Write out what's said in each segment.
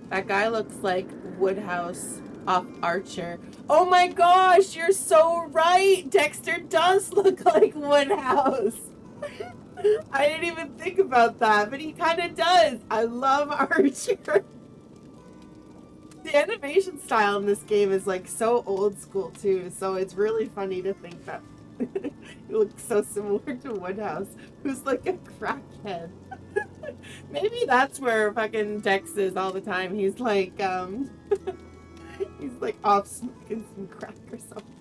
That guy looks like Woodhouse off Archer. Oh my gosh, you're so right! Dexter does look like Woodhouse. I didn't even think about that, but he kind of does. I love Archer. The animation style in this game is like so old school too, so it's really funny to think that he looks so similar to Woodhouse, who's like a crackhead. Maybe that's where fucking Dex is all the time. He's like he's like off smoking some crack or something.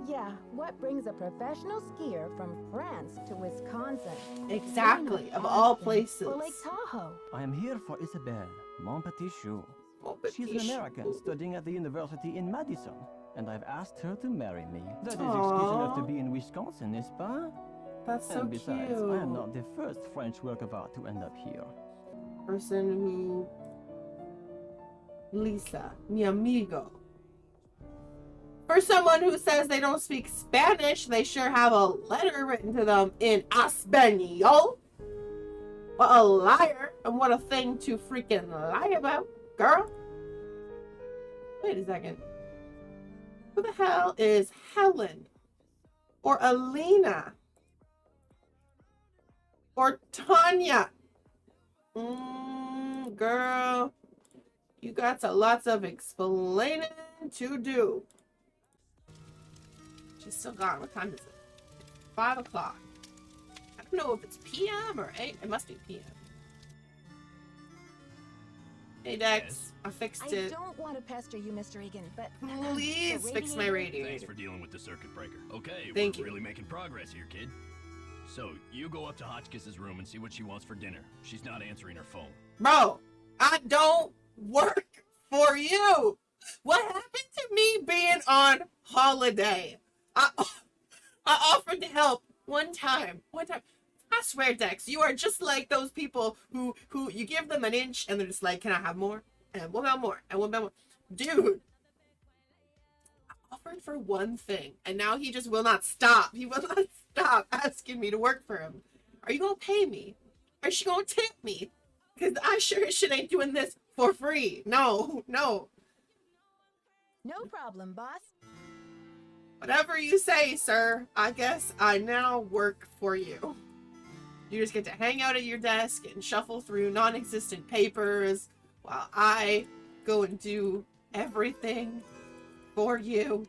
Yeah, what brings a professional skier from France to Wisconsin? Exactly, of all places. Or Lake Tahoe. I am here for Isabelle, mon petit chou. She's an American studying at the university in Madison, and I've asked her to marry me. That is excuse enough to be in Wisconsin, n'est-ce pas? That's so and besides, cute. I am not the first French work of art to end up here. Person who... Lisa, mi amigo. For someone who says they don't speak Spanish, they sure have a letter written to them in Espanol. What a liar, and what a thing to freaking lie about, girl. Wait a second. Who the hell is Helen? Or Alina? Or Tanya? Girl, you got lots of explaining to do. She's still gone. What time is it? 5 o'clock. I don't know if it's PM or 8. It must be PM. Hey, Dex. Yes? I fixed it. I don't want to pester you, Mr. Egan, but... Please fix my radiator. Thanks for dealing with the circuit breaker. Okay, Thank we're you. really making progress here, kid. So, you go up to Hotchkiss's room and see what she wants for dinner. She's not answering her phone. Bro, I don't work for you. What happened to me being on holiday? I offered to help one time. I swear, Dex, you are just like those people who you give them an inch and they're just like, can I have more? And what about more? And what about more? Dude, I offered for one thing and now he just will not stop. He will not stop asking me to work for him. Are you gonna pay me? Are you gonna tip me? Because I sure as shit ain't doing this for free. No. No problem, boss. Whatever you say, sir. I guess I now work for you. You just get to hang out at your desk and shuffle through non-existent papers while I go and do everything for you.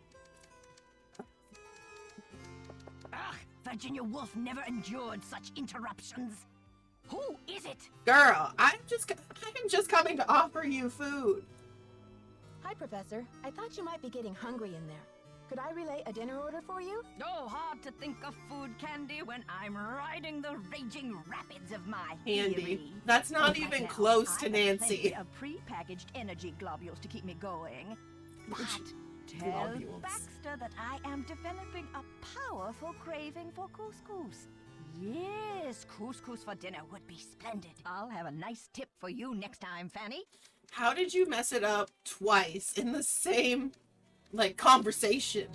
Ugh, Virginia Woolf never endured such interruptions. Who is it? Girl, I'm just coming to offer you food. Hi, Professor. I thought you might be getting hungry in there. Could I relay a dinner order for you? Oh, hard to think of food candy when I'm riding the raging rapids of my Handy. theory. That's not Right even now, close to I have Nancy. plenty of pre-packaged energy globules to keep me going. But tell Globules. Baxter that I am developing a powerful craving for couscous. Yes, couscous for dinner would be splendid. I'll have a nice tip for you next time, Fanny. How did you mess it up twice in the same, like, conversation?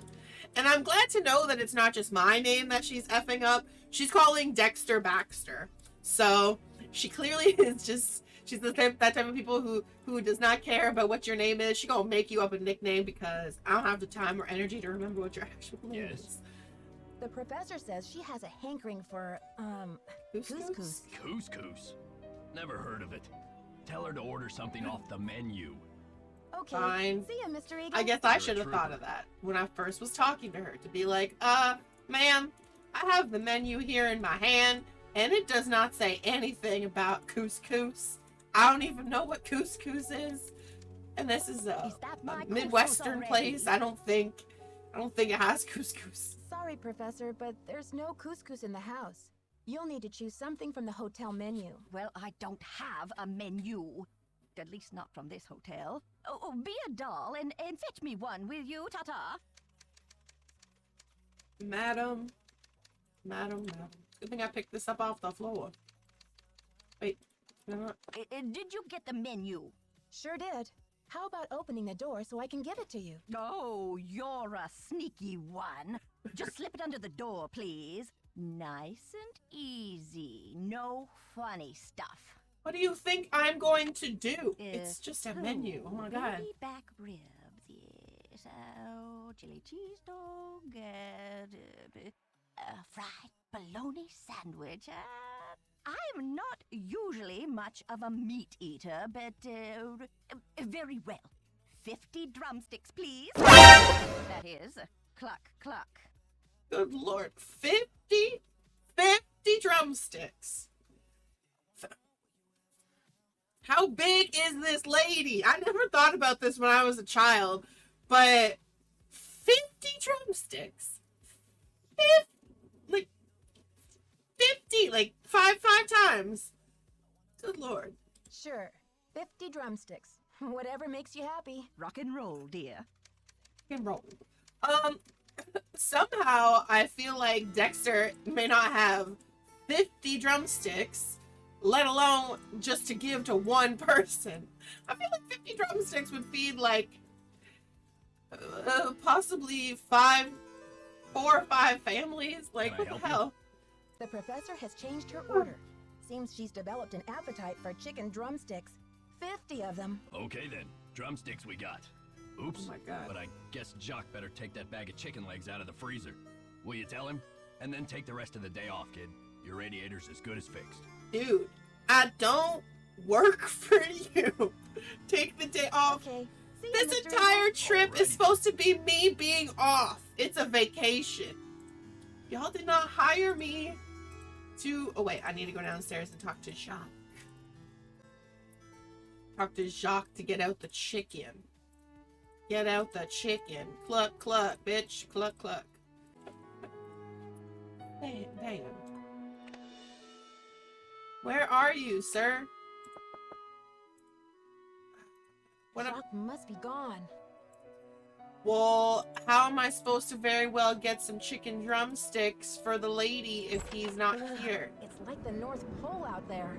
And I'm glad to know that it's not just my name that she's effing up. She's calling Dexter Baxter. So she clearly is just, she's that type of people who does not care about what your name is. She gonna make you up a nickname because I don't have the time or energy to remember what your actual name is. The professor says she has a hankering for, couscous. Couscous? Never heard of it. Tell her to order something off the menu. Okay. Fine. See ya, Mr. Egan. I guess I You're a should have trooper. thought of that when I first was talking to her, to be like, ma'am, I have the menu here in my hand, and it does not say anything about couscous. I don't even know what couscous is. And this is a that my Midwestern couscous place. already? I don't think it has couscous. Sorry, Professor, but there's no couscous in the house. You'll need to choose something from the hotel menu. Well, I don't have a menu. At least not from this hotel. Oh, be a doll and fetch me one, will you, Tata? Madam. Good thing I picked this up off the floor. Wait. You know what? Did you get the menu? Sure did. How about opening the door so I can give it to you? Oh, you're a sneaky one. Just slip it under the door, please. Nice and easy. No funny stuff. What do you think I'm going to do? It's just a menu. Oh my god. Baby back ribs, yes. Chili cheese dog, fried bologna sandwich. I'm not usually much of a meat eater, but very well. 50 drumsticks, please. That is, cluck, cluck. Good lord. 50 drumsticks. How big is this lady? I never thought about this when I was a child, but 50 drumsticks. 50, like five times. Good lord. Sure, 50 drumsticks. Whatever makes you happy. Rock and roll, dear. Rock and roll. Somehow I feel like Dexter may not have 50 drumsticks, let alone just to give to one person. I feel like 50 drumsticks would feed like possibly 4 or 5 families. Like, what the hell? The professor has changed her order. Seems she's developed an appetite for chicken drumsticks. 50 of them. Okay then, drumsticks we got. Oops, Oh my god. but I guess Jock better take that bag of chicken legs out of the freezer. Will you tell him? And then take the rest of the day off, kid. Your radiator's as good as fixed. Dude, I don't work for you. Take the day off. Okay. See you, This Mr. entire Eagle. trip is supposed to be me being off. It's a vacation. Y'all did not hire me to... Oh, wait. I need to go downstairs and talk to Jacques. Talk to Jacques to get out the chicken. Get out the chicken. Cluck, cluck, bitch. Cluck, cluck. Damn. Where are you, sir? What am... Jacques must be gone. Well, how am I supposed to very well get some chicken drumsticks for the lady if he's not Ugh, here? It's like the North Pole out there.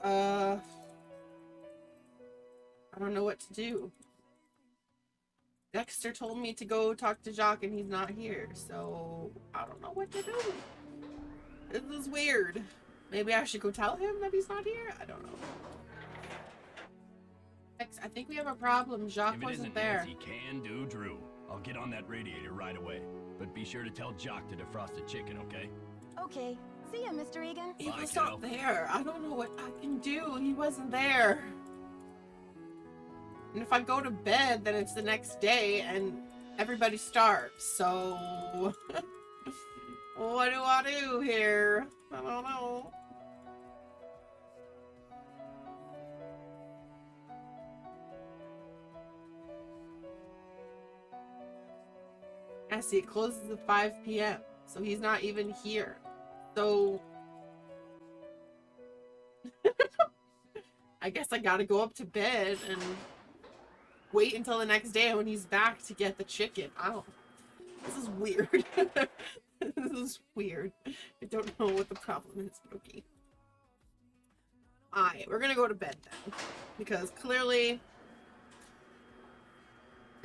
I don't know what to do. Dexter told me to go talk to Jacques and he's not here, so I don't know what to do. This is weird. Maybe I should go tell him that he's not here? I don't know. I think we have a problem. Jacques If it wasn't isn't there. Nancy, can do Drew. I'll get on that radiator right away. But be sure to tell Jock to defrost the chicken, okay? Okay. See ya, Mr. Egan. He Bye, was kiddo. not there. I don't know what I can do. He wasn't there. And if I go to bed, then it's the next day and everybody starves. So what do I do here? I don't know. I see it closes at 5 p.m. So he's not even here. So I guess I gotta go up to bed and wait until the next day when he's back to get the chicken. I don't... This is weird. This is weird. I don't know what the problem is, but okay. Alright, we're gonna go to bed then. Because clearly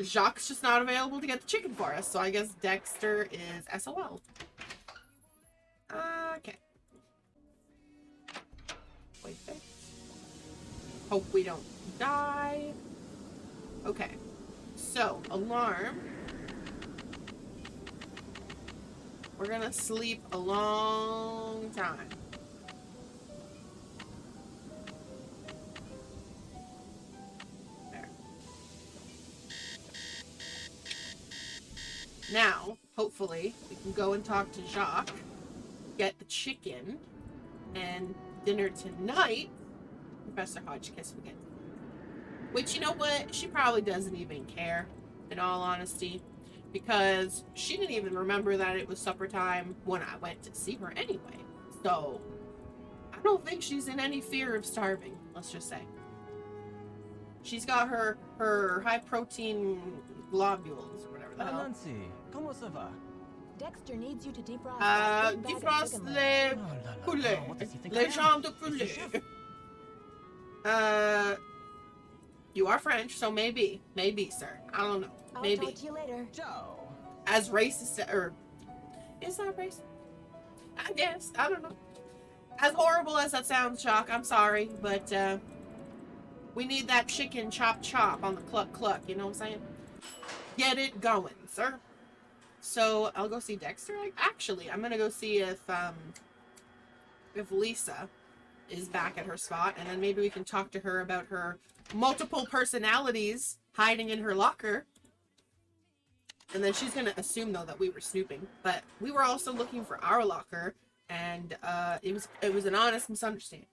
Jacques just not available to get the chicken for us, so I guess Dexter is SOL. Okay. Wait there. Hope we don't die. Okay. So, alarm. We're gonna sleep a long time. There. Now, hopefully, we can go and talk to Jacques, get the chicken, and dinner tonight, Professor Hotchkiss will get. Which, you know what? She probably doesn't even care, in all honesty. Because she didn't even remember that it was supper time when I went to see her anyway. So, I don't think she's in any fear of starving, let's just say. She's got her high-protein globules, or whatever the hell. Nancy, comment ça va? Dexter needs you to defrost that big bag of Defrost chicken legs. Oh là là, poulet. what does he think Les I am? jambes de It's the poulet. chef. You are French, so maybe, sir. I don't know. I'll Maybe. talk to you later. Ciao. As racist, or is that racist? I guess. I don't know. As horrible as that sounds, Shock, I'm sorry, but we need that chicken chop chop on the cluck cluck, you know what I'm saying? Get it going, sir. So I'll go see Dexter. Actually, I'm gonna go see if Lisa is back at her spot, and then maybe we can talk to her about her multiple personalities hiding in her locker. And then she's gonna assume though that we were snooping, but we were also looking for our locker, and it was an honest misunderstanding.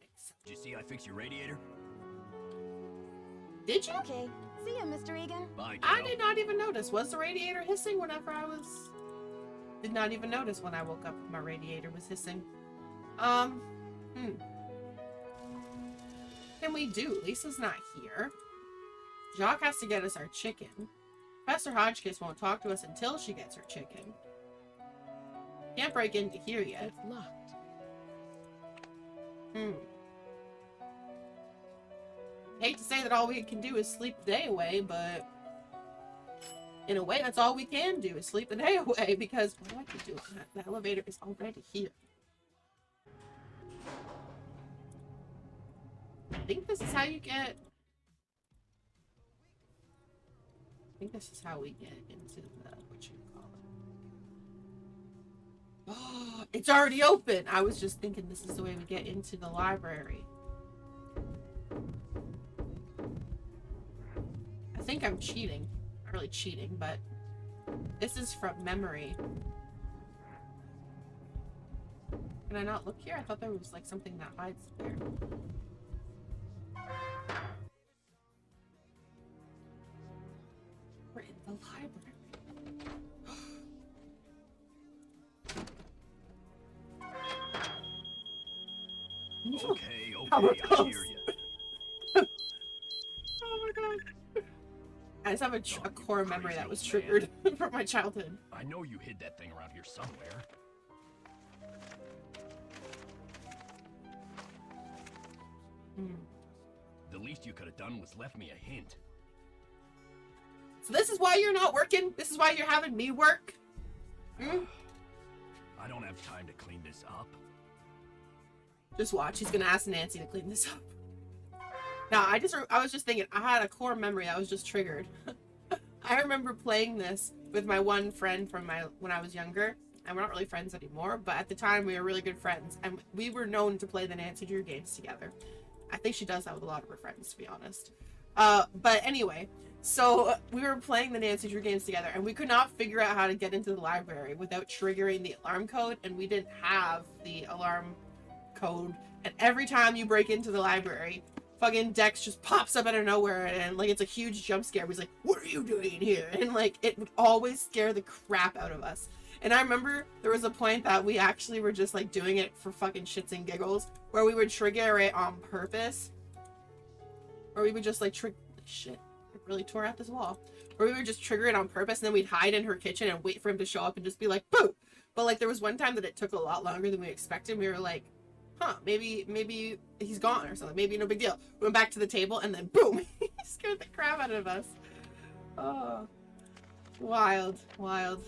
Did you see I fixed your radiator? Did you? Okay. See ya, Mr. Egan. Bye, I kiddo. did not even notice. Was the radiator hissing whenever I was? Did not even notice when I woke up. My radiator was hissing. Can we do? Lisa's not here. Jacques has to get us our chicken. Professor Hotchkiss won't talk to us until she gets her chicken. Can't break into here yet. It's locked. Hate to say that all we can do is sleep the day away, but in a way, that's all we can do is sleep the day away, because what do I keep doing? The elevator is already here. I think this is how you get... I think this is how we get into the... what you call it. Oh, it's already open! I was just thinking this is the way we get into the library. I think I'm cheating. Not really cheating, but this is from memory. Can I not look here? I thought there was like something that hides there. We're in the library. Okay, How okay, I close? hear you. Oh my god. I just have a core memory that was triggered from my childhood. I know you hid that thing around here somewhere. The least you could have done was left me a hint. So this is why you're not working? This is why you're having me work? I don't have time to clean this up. Just watch. He's gonna ask Nancy to clean this up. No, I was just thinking, I had a core memory that was just triggered. I remember playing this with my one friend from when I was younger, and we're not really friends anymore, but at the time we were really good friends, and we were known to play the Nancy Drew games together. I think she does that with a lot of her friends, to be honest. But anyway, so we were playing the Nancy Drew games together, and we could not figure out how to get into the library without triggering the alarm code, and we didn't have the alarm code, and every time you break into the library, fucking Dex just pops up out of nowhere, and like it's a huge jump scare. He's like, "What are you doing here?" And like it would always scare the crap out of us. And I remember there was a point that we actually were just like doing it for fucking shits and giggles, where we would trigger it on purpose, or we would just like shit, it really tore out this wall. Or we would just trigger it on purpose, and then we'd hide in her kitchen and wait for him to show up and just be like, "Boo!" But like there was one time that it took a lot longer than we expected. We were like, huh, maybe he's gone or something. Maybe no big deal. We went back to the table, and then boom, he scared the crap out of us. Oh, wild, wild.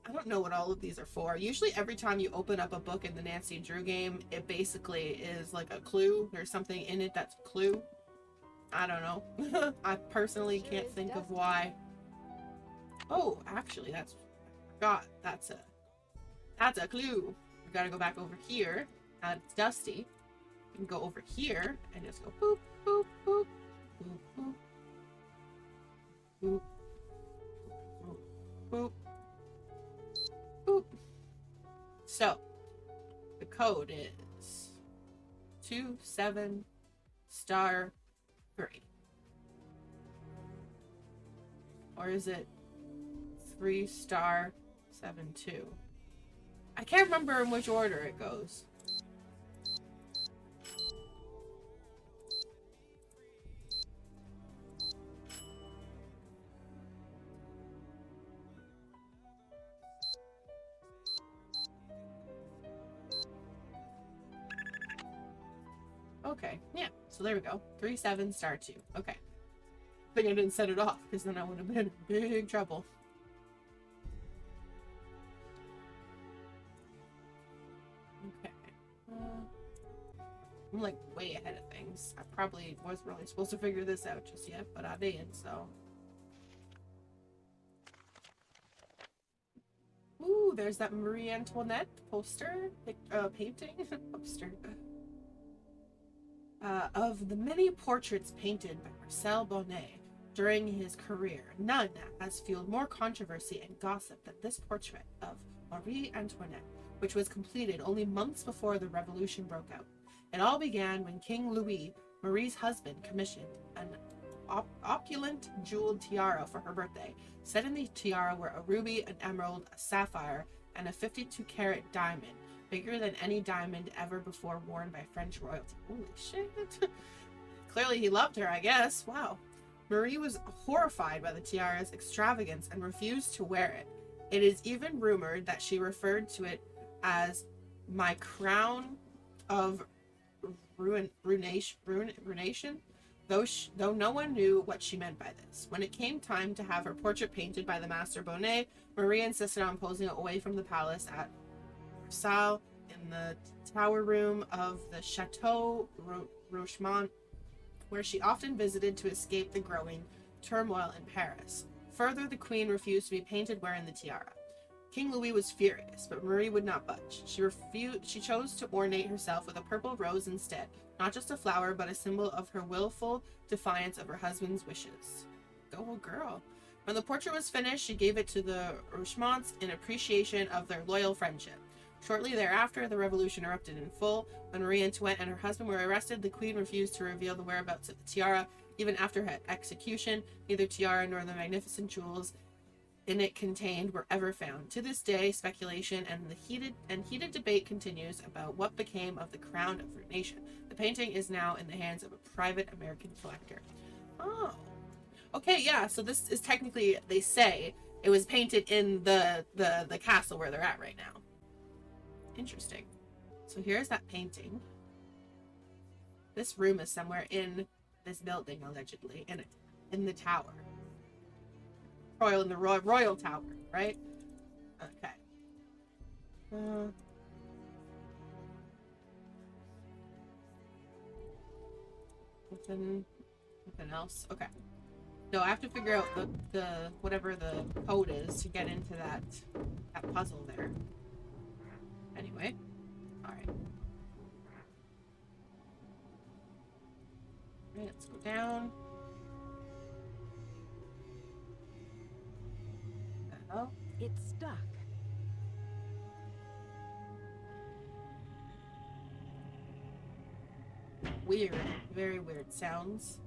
I don't know what all of these are for. Usually every time you open up a book in the Nancy Drew game, it basically is like a clue. There's something in it that's a clue. I don't know. I personally can't think of why. Oh, actually, I forgot. That's a clue. We gotta go back over here. Now it's dusty. We can go over here and just go boop, boop, boop, boop, boop, boop, boop, boop, boop. So, the code is 27 star 3. Or is it 3 star 7-2? I can't remember in which order it goes. Okay, yeah, so there we go. 3 7 star 2. Okay. I think I didn't set it off, because then I would have been in big trouble. Okay. I'm like way ahead of things. I probably wasn't really supposed to figure this out just yet, but I did, so. Ooh, there's that Marie Antoinette poster, painting, poster. Of the many portraits painted by Marcel Bonnet during his career, none has fueled more controversy and gossip than this portrait of Marie Antoinette, which was completed only months before the revolution broke out. It all began when King Louis, Marie's husband, commissioned an opulent jeweled tiara for her birthday. Set in the tiara were a ruby, an emerald, a sapphire, and a 52-carat diamond, bigger than any diamond ever before worn by French royalty. Holy shit. Clearly he loved her, I guess. Wow. Marie was horrified by the tiara's extravagance and refused to wear it. It is even rumored that she referred to it as my crown of ruination, though no one knew what she meant by this. When it came time to have her portrait painted by the master Bonnet, Marie insisted on posing away from the palace at Versailles in the tower room of the Chateau Rochemont, where she often visited to escape the growing turmoil in Paris. Further, the queen refused to be painted wearing the tiara. King Louis was furious, but Marie would not budge. She chose to ornate herself with a purple rose instead, not just a flower, but a symbol of her willful defiance of her husband's wishes. Go girl. When the portrait was finished, she gave it to the Rochemonts in appreciation of their loyal friendship. Shortly thereafter, the revolution erupted in full. When Marie Antoinette and her husband were arrested, the queen refused to reveal the whereabouts of the tiara. Even after her execution, neither tiara nor the magnificent jewels in it contained were ever found. To this day, speculation and the heated debate continues about what became of the crown of ruination. The painting is now in the hands of a private American collector. Oh. Okay, yeah, so this is technically, they say, it was painted in the castle where they're at right now. Interesting. So here's that painting. This room is somewhere in this building, allegedly, in the tower. In the royal tower, right? Okay. Nothing else. Okay. No, I have to figure out the whatever the code is to get into that puzzle there. Anyway, all right. All right, let's go down. Oh, It's stuck. weird. Very weird sounds.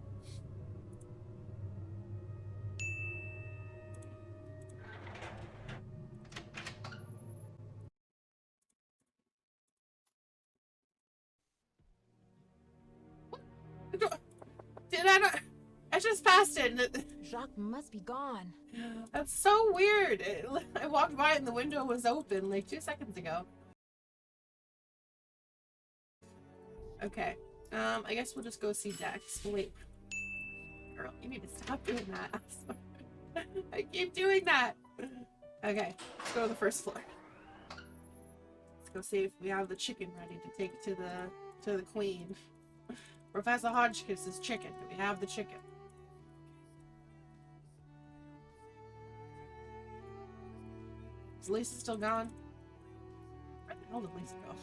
Did I not? I just passed it. Jacques must be gone. That's so weird. I walked by and the window was open like 2 seconds ago. Okay. I guess we'll just go see Dex. Wait. Girl, you need to stop doing that. I keep doing that. Okay. Let's go to the first floor. Let's go see if we have the chicken ready to take to the queen. Professor Hotchkiss' chicken. Do we have the chicken? Is Lisa still gone? Where the hell did Lisa go?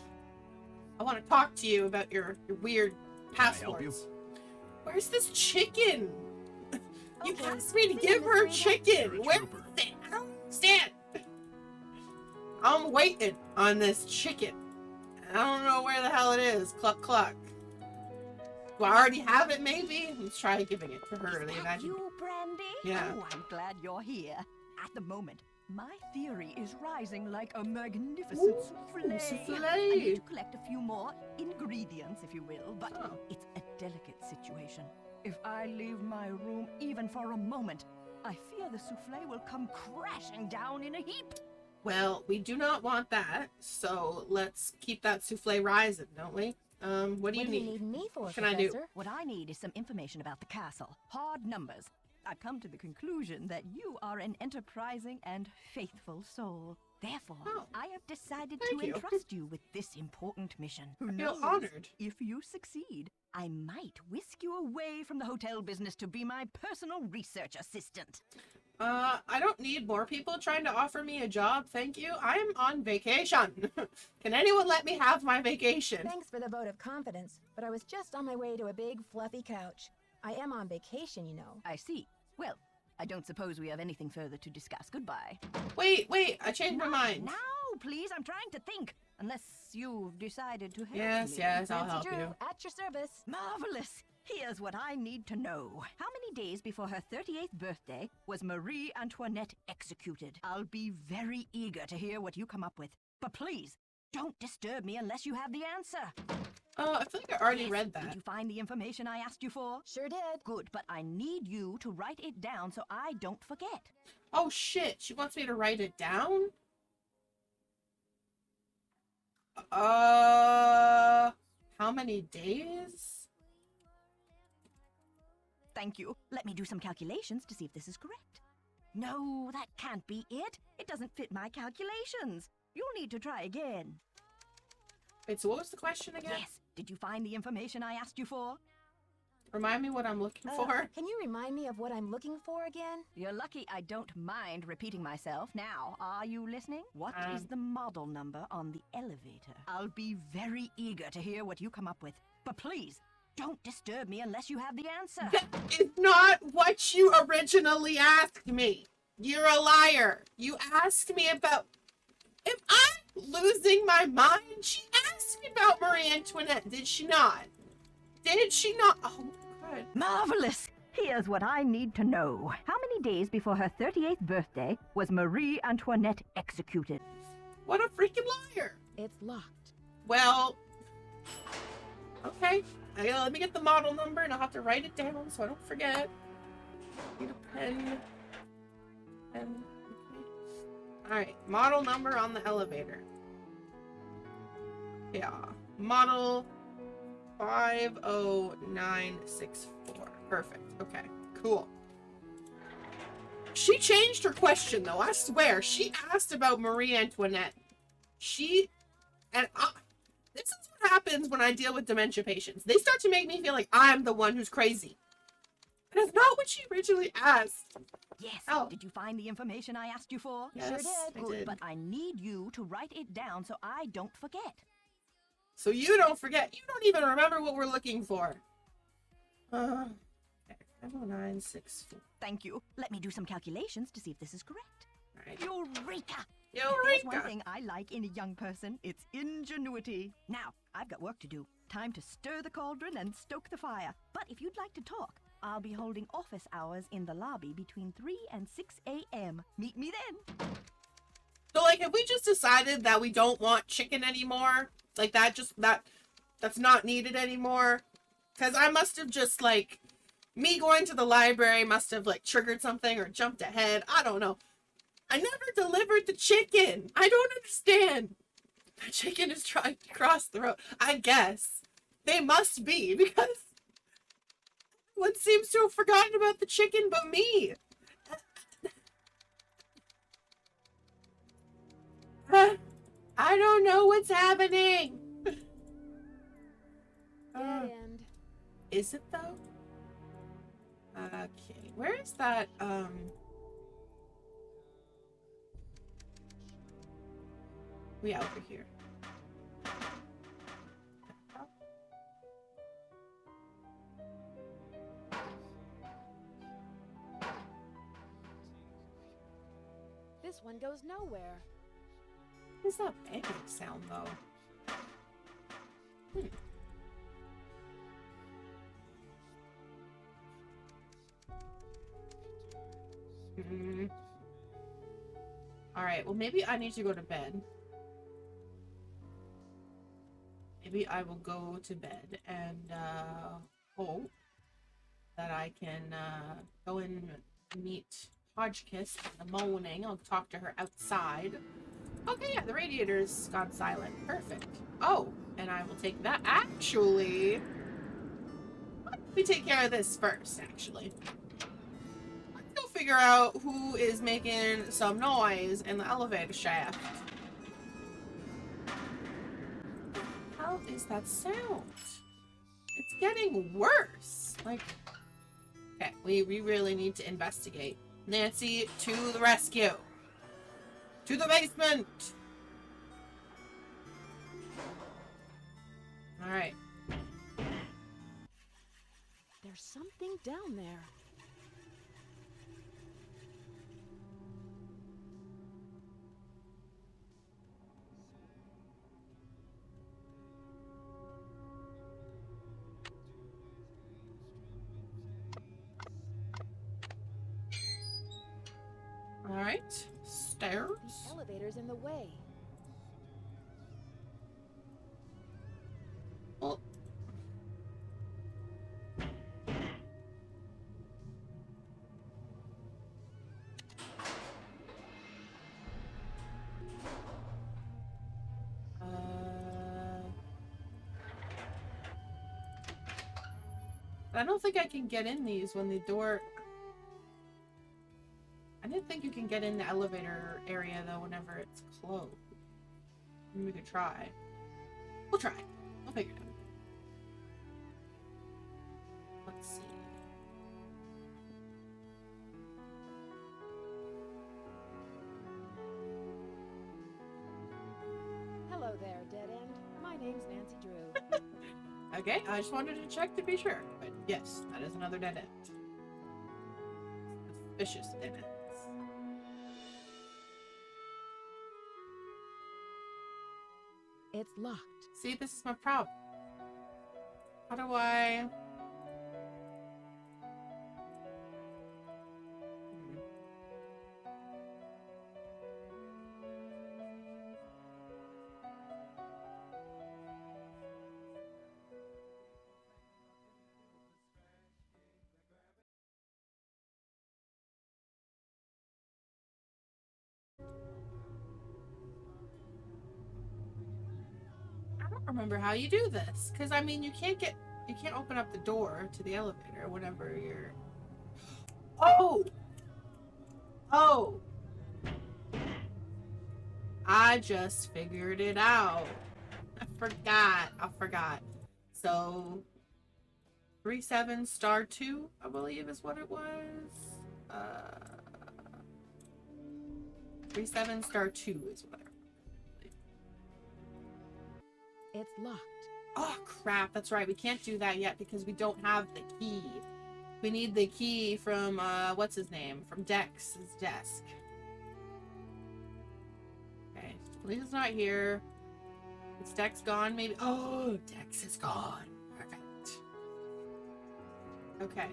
I want to talk to you about your weird passwords. Where's this chicken? You asked me to give her chicken. Where is it? I don't understand. I'm waiting on this chicken. I don't know where the hell it is. Cluck cluck. Do I already have it, maybe? Let's try giving it to her. Is that you, Brandy? Yeah. Oh, I'm glad you're here. At the moment, my theory is rising like a magnificent souffle. Souffle. I need to collect a few more ingredients, if you will, but it's a delicate situation. If I leave my room even for a moment, I fear the souffle will come crashing down in a heap. Well, we do not want that, so let's keep that souffle rising, don't we? What do you need? Me for, What can I do? Professor? What I need is some information about the castle. Hard numbers. I've come to the conclusion that you are an enterprising and faithful soul. Therefore, Oh. I have decided Thank to you. entrust you with this important mission. Who I feel knows? honored. If you succeed, I might whisk you away from the hotel business to be my personal research assistant. I don't need more people trying to offer me a job, thank you. I'm on vacation. Can anyone let me have my vacation? Thanks for the vote of confidence, but I was just on my way to a big, fluffy couch. I am on vacation, you know. I see. Well, I don't suppose we have anything further to discuss. Goodbye. Wait, I changed my mind. Now, please, I'm trying to think. Unless you've decided to help me. Yes, I'll help Nancydrew, you. at your service. Marvelous! Here's what I need to know. How many days before her 38th birthday was Marie Antoinette executed? I'll be very eager to hear what you come up with. But please, don't disturb me unless you have the answer. I feel like I already Yes, read Did that. you find the information I asked you for? Sure did. Good, but I need you to write it down so I don't forget. Oh shit, she wants me to write it down? How many days? Thank you. Let me do some calculations to see if this is correct. No, that can't be it. It doesn't fit my calculations. You'll need to try again. Wait, so what was the question again? Yes. Did you find the information I asked you for? Remind me what I'm looking for. Can you remind me of what I'm looking for again? You're lucky I don't mind repeating myself. Now, are you listening? What is the model number on the elevator? I'll be very eager to hear what you come up with. But please, don't disturb me unless you have the answer. That is not what you originally asked me. You're a liar. You asked me about... Am I losing my mind? She asked me about Marie Antoinette, did she not? Did she not? Oh, God. Marvelous! Here's what I need to know. How many days before her 38th birthday was Marie Antoinette executed? What a freaking liar. It's locked. Well, okay. Let me get the model number and I'll have to write it down so I don't forget. Need a pen. Okay. Alright, model number on the elevator. Yeah, model 50964. Perfect. Okay, cool. She changed her question though, I swear. She asked about Marie Antoinette. This is what happens when I deal with dementia patients. They start to make me feel like I'm the one who's crazy. And it's not what she originally asked. Yes. Oh. Did you find the information I asked you for? Yes, Sure did. I Good, did. but I need you to write it down so I don't forget. So you don't forget. You don't even remember what we're looking for. 50964. Thank you. Let me do some calculations to see if this is correct. Alright. Eureka! If there's one Eureka! thing I like in a young person, it's ingenuity. Now, I've got work to do. Time to stir the cauldron and stoke the fire. But if you'd like to talk, I'll be holding office hours in the lobby between 3 and 6 a.m. Meet me then. So, like, have we just decided that we don't want chicken anymore? Like, that's not needed anymore? Because I must have just, like, me going to the library must have, like, triggered something or jumped ahead. I don't know. I never delivered the chicken. I don't understand. The chicken is trying to cross the road. I guess. They must be, because everyone seems to have forgotten about the chicken but me. I don't know what's happening. Dead end. Is it though? Okay, where is that? We over here. This one goes nowhere. What is that banging sound though? Alright, well maybe I need to go to bed. Maybe I will go to bed and hope that I can go and meet Hotchkiss in the morning. I'll talk to her outside. Okay, yeah, the radiator's gone silent. Perfect. Oh, and I will take that. Actually, let me take care of this first, actually. Let's go figure out who is making some noise in the elevator shaft. How is that sound? It's getting worse. Like, okay, we really need to investigate. Nancy, to the rescue. To the basement. All right. There's something down there. All right. Stairs. Elevator's in the way. Well, I don't think I can get in these when the door... I didn't think you can get in the elevator area, though, whenever it's closed. Maybe we could try. We'll try. We'll figure it out. Let's see. Hello there, dead end. My name's Nancy Drew. Okay, I just wanted to check to be sure. But yes, that is another dead end. Suspicious dead ends. It's locked. See, this is my problem. How do I... I don't remember how you do this, because I mean you can't open up the door to the elevator whenever you're... Oh, I just figured it out. I forgot. So 37 star 2, I believe is what it was. 37 star 2 is what I... It's locked. Oh crap, that's right. We can't do that yet because we don't have the key. We need the key from, what's his name? From Dex's desk. Okay, Lena's not here. Is Dex gone, maybe? Oh, Dex is gone. Perfect. Okay.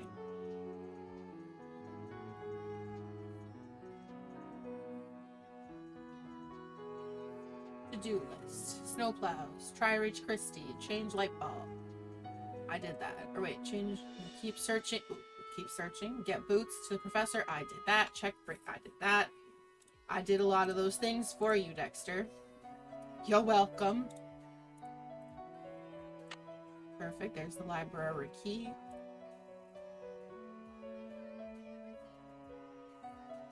To-do list. Snowplows. Try reach Christie. Change light bulb. I did that. Or wait, change. Keep searching. Ooh, keep searching. Get boots to the professor. I did that. Check break. I did that. I did a lot of those things for you, Dexter. You're welcome. Perfect. There's the library key.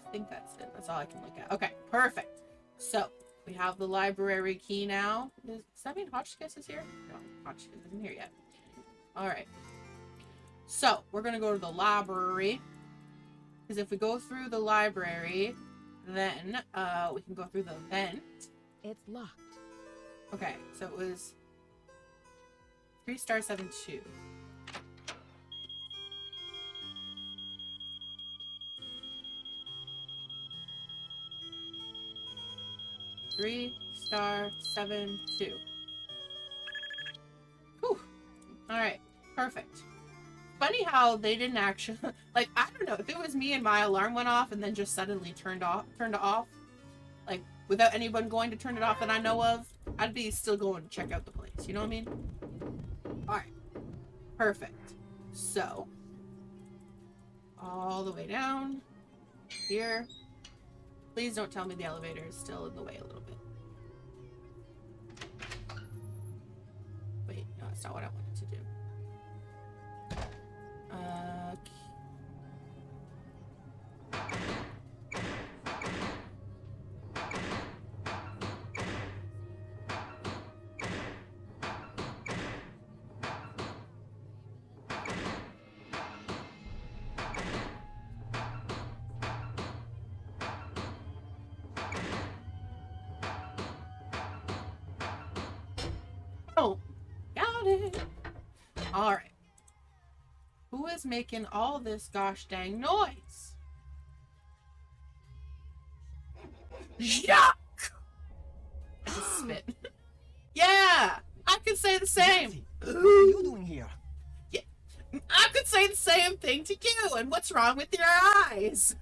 I think that's it. That's all I can look at. Okay, perfect. So, we have the library key now. Does that mean Hotchkiss is here? No, Hotchkiss isn't here yet. Alright. So, we're going to go to the library. Because if we go through the library, then we can go through the vent. It's locked. Okay, so it was 3 star 7-2. Three star 7-2. Whew. Alright, perfect. Funny how they didn't actually like, I don't know, if it was me and my alarm went off and then just suddenly turned it off, like without anyone going to turn it off that I know of, I'd be still going to check out the place, you know what I mean? Alright. Perfect. So all the way down here. Please don't tell me the elevator is still in the way a little bit. Wait, no, that's not what I wanted to do. it. Alright. Who is making all this gosh dang noise? Yuck! I just spit. Yeah! I could say the same. Nancy, what are you doing here? Yeah, I could say the same thing to you. And what's wrong with your eyes?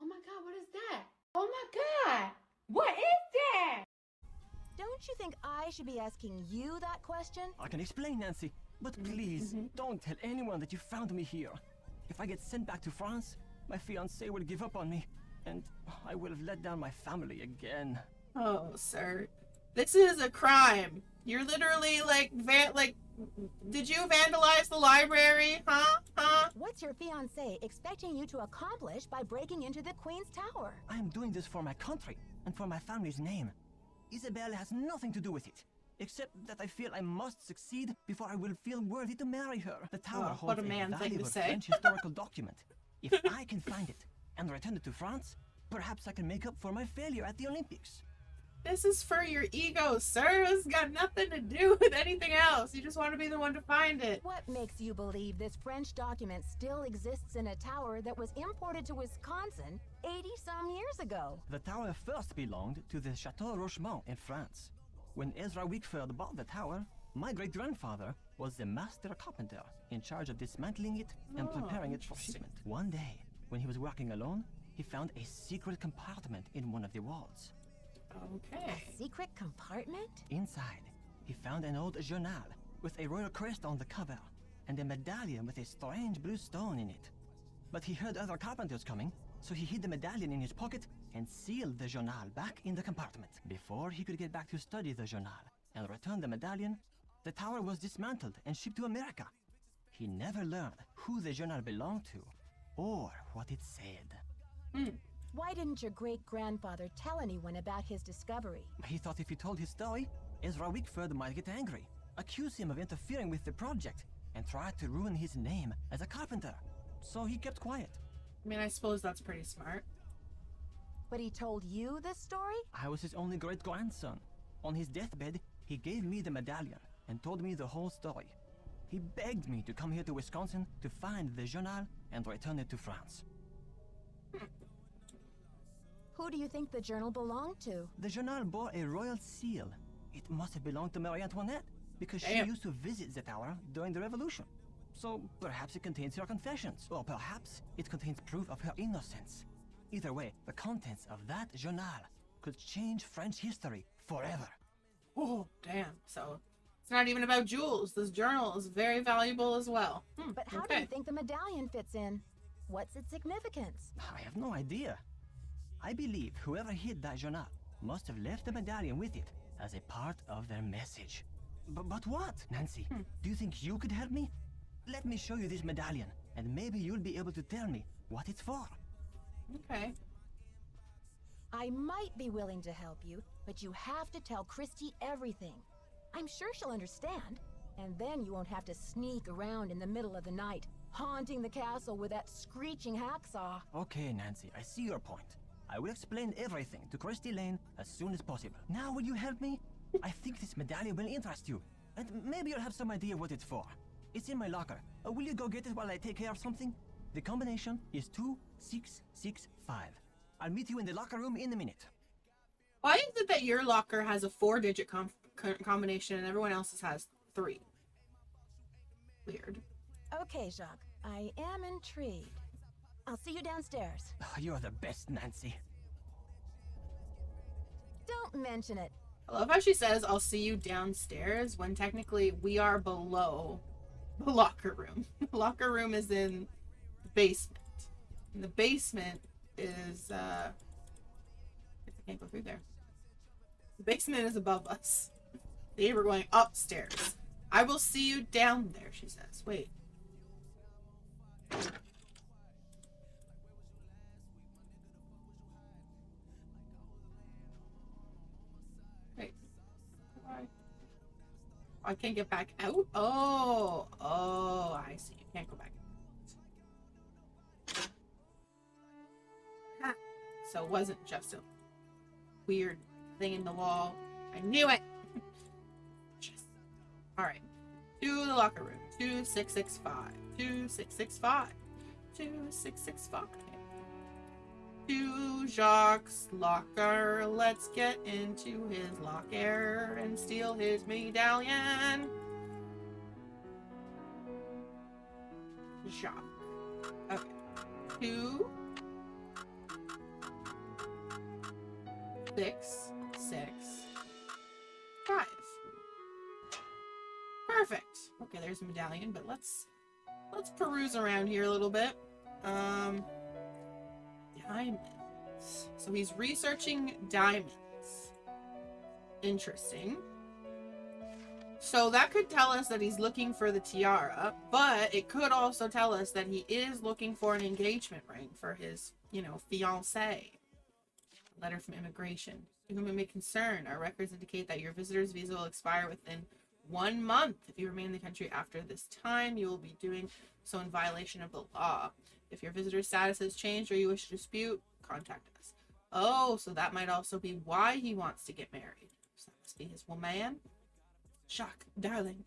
Oh my god, what is that? Oh my god! What is that? Don't you think I should be asking you that question? I can explain, Nancy, but please don't tell anyone that you found me here. If I get sent back to France, my fiancé will give up on me, and I will have let down my family again. Oh, sir. This is a crime. You're literally like, did you vandalize the library? Huh? What's your fiancé expecting you to accomplish by breaking into the Queen's Tower? I am doing this for my country and for my family's name. Isabelle has nothing to do with it, except that I feel I must succeed before I will feel worthy to marry her. The tower holds what a man thing to valuable say. French historical document. If I can find it and return it to France, perhaps I can make up for my failure at the Olympics. This is for your ego, sir. This has got nothing to do with anything else. You just want to be the one to find it. What makes you believe this French document still exists in a tower that was imported to Wisconsin 80-some years ago? The tower first belonged to the Chateau Rochemont in France. When Ezra Wickford bought the tower, my great-grandfather was the master carpenter in charge of dismantling it and preparing it for shipment. One day, when he was working alone, he found a secret compartment in one of the walls. Okay. A secret compartment? Inside, he found an old journal with a royal crest on the cover and a medallion with a strange blue stone in it. But he heard other carpenters coming, so he hid the medallion in his pocket and sealed the journal back in the compartment. Before he could get back to study the journal and return the medallion, the tower was dismantled and shipped to America. He never learned who the journal belonged to or what it said. Why didn't your great-grandfather tell anyone about his discovery? He thought if he told his story, Ezra Wickford might get angry, accuse him of interfering with the project, and try to ruin his name as a carpenter. So he kept quiet. I mean, I suppose that's pretty smart. But he told you this story? I was his only great-grandson. On his deathbed, he gave me the medallion and told me the whole story. He begged me to come here to Wisconsin to find the journal and return it to France. Who do you think the journal belonged to? The journal bore a royal seal. It must have belonged to Marie Antoinette, because she used to visit the tower during the Revolution. So perhaps it contains her confessions, or perhaps it contains proof of her innocence. Either way, the contents of that journal could change French history forever. Oh, damn. So it's not even about jewels. This journal is very valuable as well. But how do you think the medallion fits in? What's its significance? I have no idea. I believe whoever hid that journal must have left the medallion with it as a part of their message. But what? Nancy, do you think you could help me? Let me show you this medallion, and maybe you'll be able to tell me what it's for. Okay. I might be willing to help you, but you have to tell Christy everything. I'm sure she'll understand, and then you won't have to sneak around in the middle of the night, haunting the castle with that screeching hacksaw. Okay, Nancy, I see your point. I will explain everything to Christy Lane as soon as possible. Now, will you help me? I think this medallion will interest you, and maybe you'll have some idea what it's for. It's in my locker. Will you go get it while I take care of something? The combination is 2665. I'll meet you in the locker room in a minute. Why is it that your locker has a 4-digit combination and everyone else's has 3? Weird. Okay, Jacques, I am intrigued. I'll see you downstairs. You're the best, Nancy. Don't mention it. I love how she says, I'll see you downstairs, when technically we are below the locker room. The locker room is in the basement. And the basement is, I can't go through there. The basement is above us. They were going upstairs. I will see you down there, she says. Wait. Wait. I can't get back out? Oh, I see. You can't go back out. Ha. So it wasn't just a weird thing in the wall. I knew it! Alright. To the locker room. 2665. 2665. 2665. To Jacques' locker. Let's get into his locker and steal his medallion. Jacques. Okay. 2, 6, 6, 5. Perfect. Okay, there's a medallion, but let's peruse around here a little bit. Diamonds. So he's researching diamonds. Interesting. So that could tell us that he's looking for the tiara, but it could also tell us that he is looking for an engagement ring for his, fiancée. Letter from immigration. To whom it may concern, our records indicate that your visitor's visa will expire within 1 month. If you remain in the country after this time, you will be doing so in violation of the law. If your visitor's status has changed or you wish to dispute, contact us. Oh, so that might also be why he wants to get married. So that must be his woman. Jacques, darling,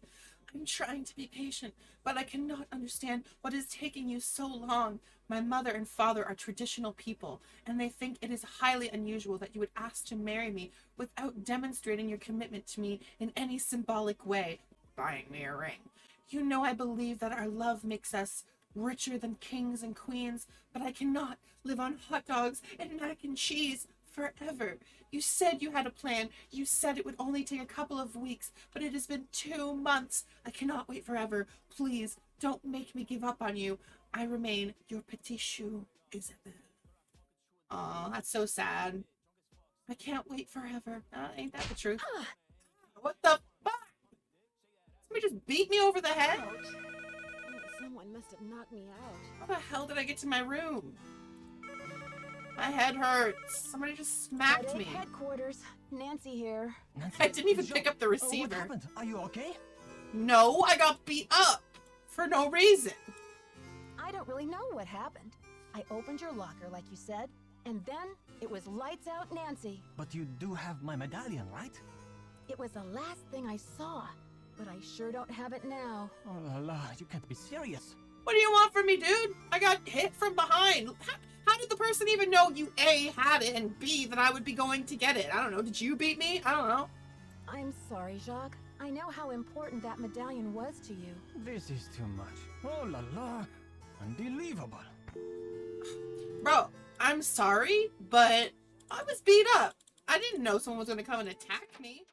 I'm trying to be patient, but I cannot understand what is taking you so long. My mother and father are traditional people, and they think it is highly unusual that you would ask to marry me without demonstrating your commitment to me in any symbolic way, buying me a ring. You know I believe that our love makes us richer than kings and queens, but I cannot live on hot dogs and mac and cheese forever. You said you had a plan. You said it would only take a couple of weeks, but it has been 2 months. I cannot wait forever. Please, don't make me give up on you. I remain your petit chou, Isabelle. Aw, that's so sad. I can't wait forever. Ain't that the truth? What the fuck? Somebody just beat me over the head? Someone must have knocked me out. How the hell did I get to my room? My head hurts. Somebody just smacked me. Headquarters. Nancy here. Nancy, I didn't even pick up the what receiver. happened? Are you okay? No, I got beat up. For no reason. I don't really know what happened. I opened your locker like you said, and then it was lights out Nancy. But you do have my medallion, right? It was the last thing I saw, but I sure don't have it now. Oh la la, you can't be serious. What do you want from me, dude? I got hit from behind. How did the person even know you A, had it, and B, that I would be going to get it? I don't know. Did you beat me? I don't know. I'm sorry, Jacques. I know how important that medallion was to you. This is too much. Oh la la, unbelievable. Bro, I'm sorry, but I was beat up. I didn't know someone was going to come and attack me.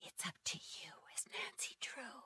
It's up to you as Nancydrew.